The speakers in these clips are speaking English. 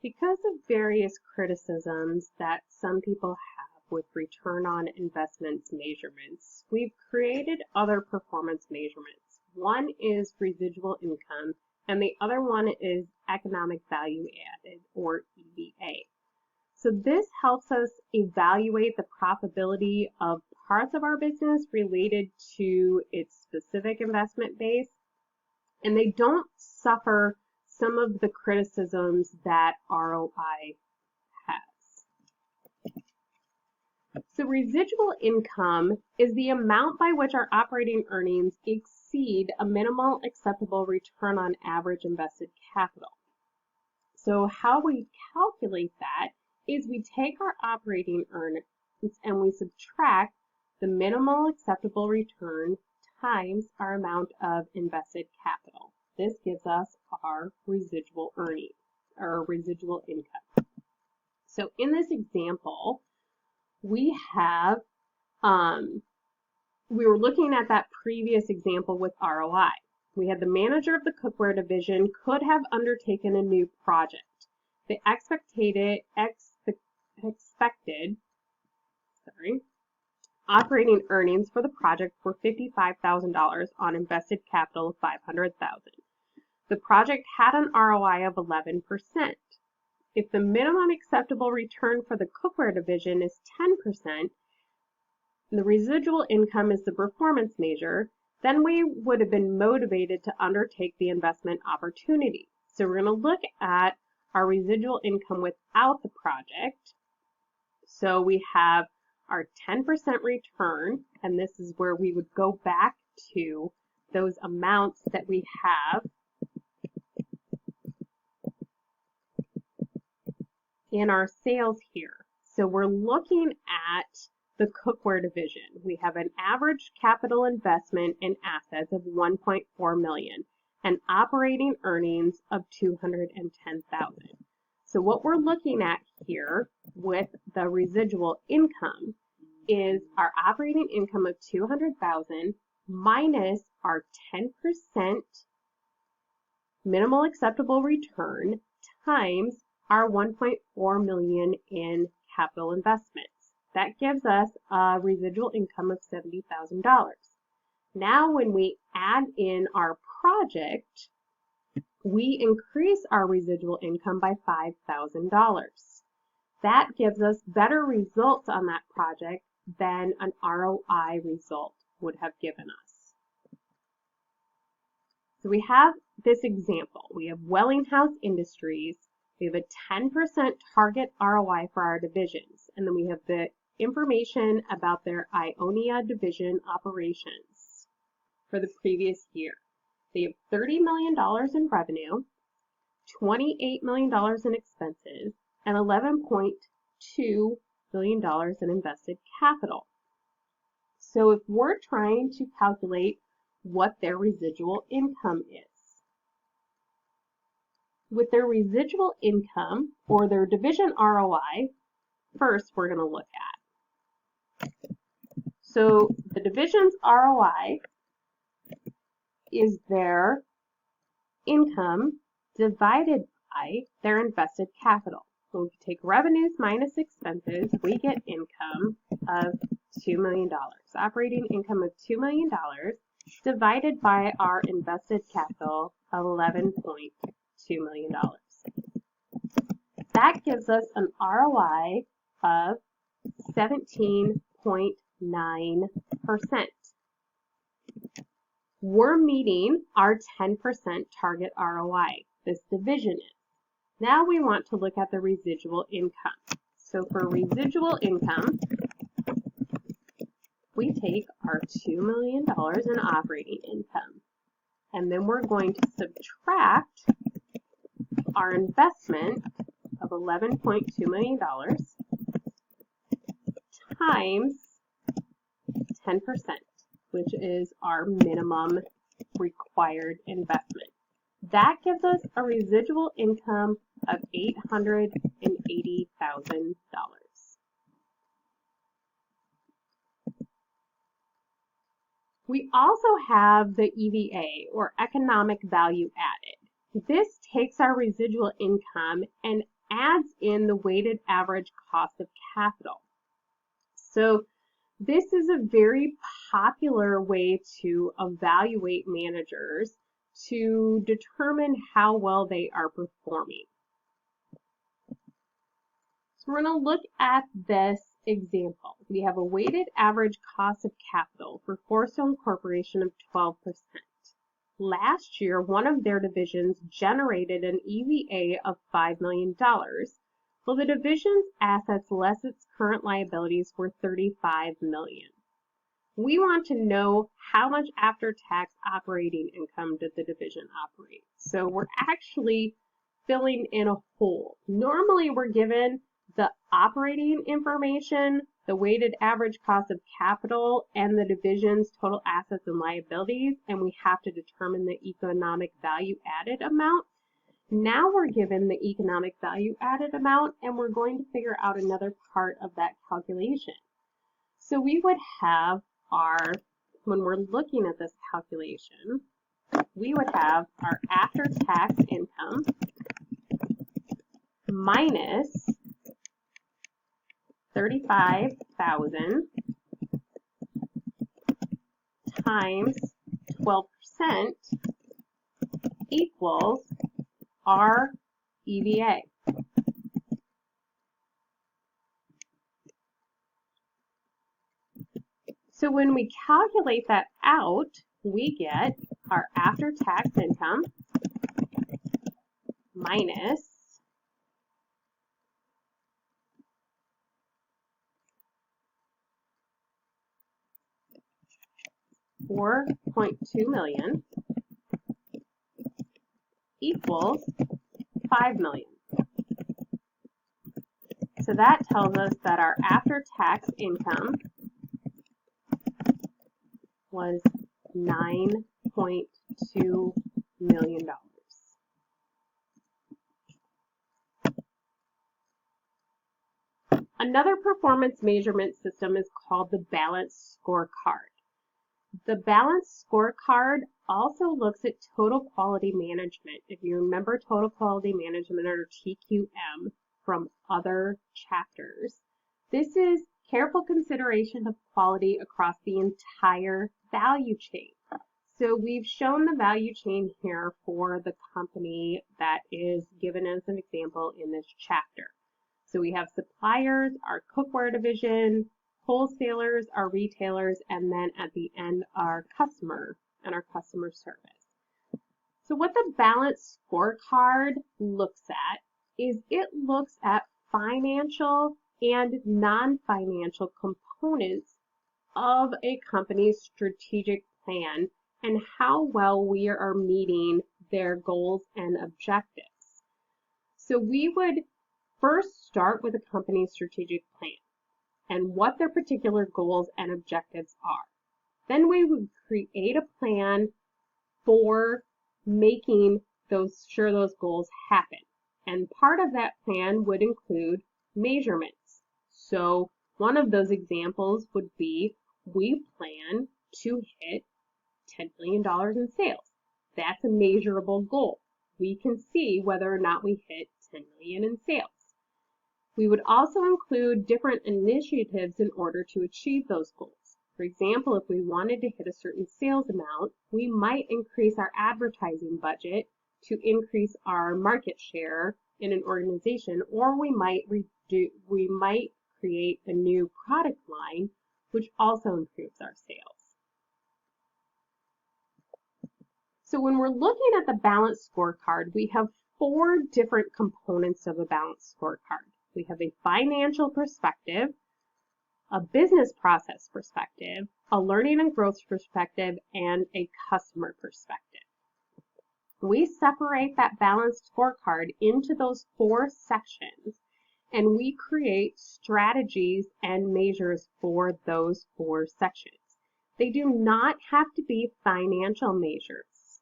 Because of various criticisms that some people have with return on investments measurements, we've created other performance measurements. One is residual income, and the other one is economic value added, or EVA. So this helps us evaluate the profitability of parts of our business related to its specific investment base, and they don't suffer some of the criticisms that ROI has. So residual income is the amount by which our operating earnings exceed a minimal acceptable return on average invested capital. So how we calculate that is we take our operating earnings and we subtract the minimal acceptable return times our amount of invested capital. This gives us our residual earnings, or residual income. So in this example, we have, we were looking at that previous example with ROI. We had the manager of the cookware division could have undertaken a new project. The expected operating earnings for the project were $55,000 on invested capital of $500,000. The project had an ROI of 11%. If the minimum acceptable return for the cookware division is 10%, the residual income is the performance measure, then we would have been motivated to undertake the investment opportunity. So we're going to look at our residual income without the project. So we have our 10% return, and this is where we would go back to those amounts that we have in our sales here. So we're looking at the cookware division. We have an average capital investment in assets of $1.4 million and operating earnings of $210,000. So what we're looking at here with the residual income is our operating income of $200,000 minus our 10% minimal acceptable return times our $1.4 million in capital investments. That gives us a residual income of $70,000. Now when we add in our project, we increase our residual income by $5,000. That gives us better results on that project than an ROI result would have given us. So we have this example. We have Wellinghouse Industries. We have a 10% target ROI for our divisions, and then we have the information about their Ionia division operations for the previous year. They have $30 million in revenue, $28 million in expenses, and $11.2 million in invested capital. So if we're trying to calculate what their residual income is, with their residual income or their division ROI, first we're going to look at. So the division's ROI is their income divided by their invested capital. So if we take revenues minus expenses, we get income of $2 million. Operating income of $2 million divided by our invested capital of $11.2 million. That gives us an ROI of 17.9%. We're meeting our 10% target ROI. This division is. Now we want to look at the residual income. So for residual income, we take our $2 million in operating income, and then we're going to subtract our investment of $11.2 million times 10%, which is our minimum required investment. That gives us a residual income of $880,000. We also have the EVA, or economic value added. This takes our residual income and adds in the weighted average cost of capital. So this is a very popular way to evaluate managers to determine how well they are performing. So we're going to look at this example. We have a weighted average cost of capital for Forestone Corporation of 12%. Last year, one of their divisions generated an EVA of $5 million, while the division's assets less its current liabilities were $35 million. We want to know how much after-tax operating income did the division operate. So we're actually filling in a hole. Normally, we're given the operating information, the weighted average cost of capital, and the division's total assets and liabilities, and we have to determine the economic value added amount. Now we're given the economic value added amount, and we're going to figure out another part of that calculation. So we would have when we're looking at this calculation, we would have our after-tax income minus 35,000 times 12% equals our EVA. So when we calculate that out, we get our after-tax income minus 4.2 million equals 5 million. So that tells us that our after-tax income was $9.2 million. Another performance measurement system is called the balanced scorecard. The balanced scorecard also looks at total quality management. If you remember total quality management, or TQM, from other chapters, this is careful consideration of quality across the entire value chain. So we've shown the value chain here for the company that is given as an example in this chapter. So we have suppliers, our cookware division, wholesalers, our retailers, and then at the end our customer and our customer service. So what the balanced scorecard looks at is it looks at financial and non-financial components of a company's strategic plan and how well we are meeting their goals and objectives. So we would first start with a company's strategic plan and what their particular goals and objectives are. Then we would create a plan for making sure those goals happen. And part of that plan would include measurements. So one of those examples would be we plan to hit $10 million in sales. That's a measurable goal. We can see whether or not we hit 10 million in sales. We would also include different initiatives in order to achieve those goals. For example, if we wanted to hit a certain sales amount, we might increase our advertising budget to increase our market share in an organization, or we might create a new product line, which also improves our sales. So when we're looking at the balanced scorecard, we have 4 different components of a balanced scorecard. We have a financial perspective, a business process perspective, a learning and growth perspective, and a customer perspective. We separate that balanced scorecard into those 4 sections, and we create strategies and measures for those 4 sections. They do not have to be financial measures.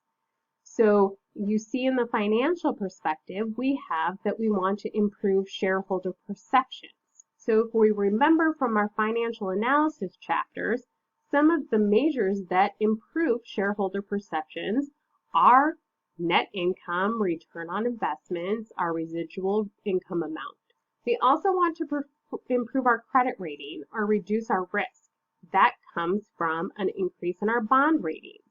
So you see in the financial perspective, we have that we want to improve shareholder perceptions. So if we remember from our financial analysis chapters, some of the measures that improve shareholder perceptions are net income, return on investments, our residual income amount. We also want to improve our credit rating or reduce our risk. That comes from an increase in our bond ratings.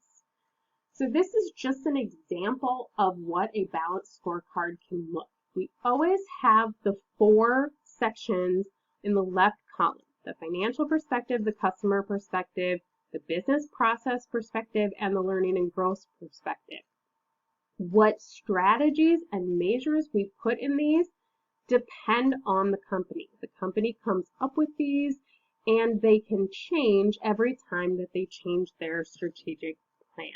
So this is just an example of what a balanced scorecard can look. We always have the 4 sections in the left column: the financial perspective, the customer perspective, the business process perspective, and the learning and growth perspective. What strategies and measures we put in these depend on the company. The company comes up with these, and they can change every time that they change their strategic plan.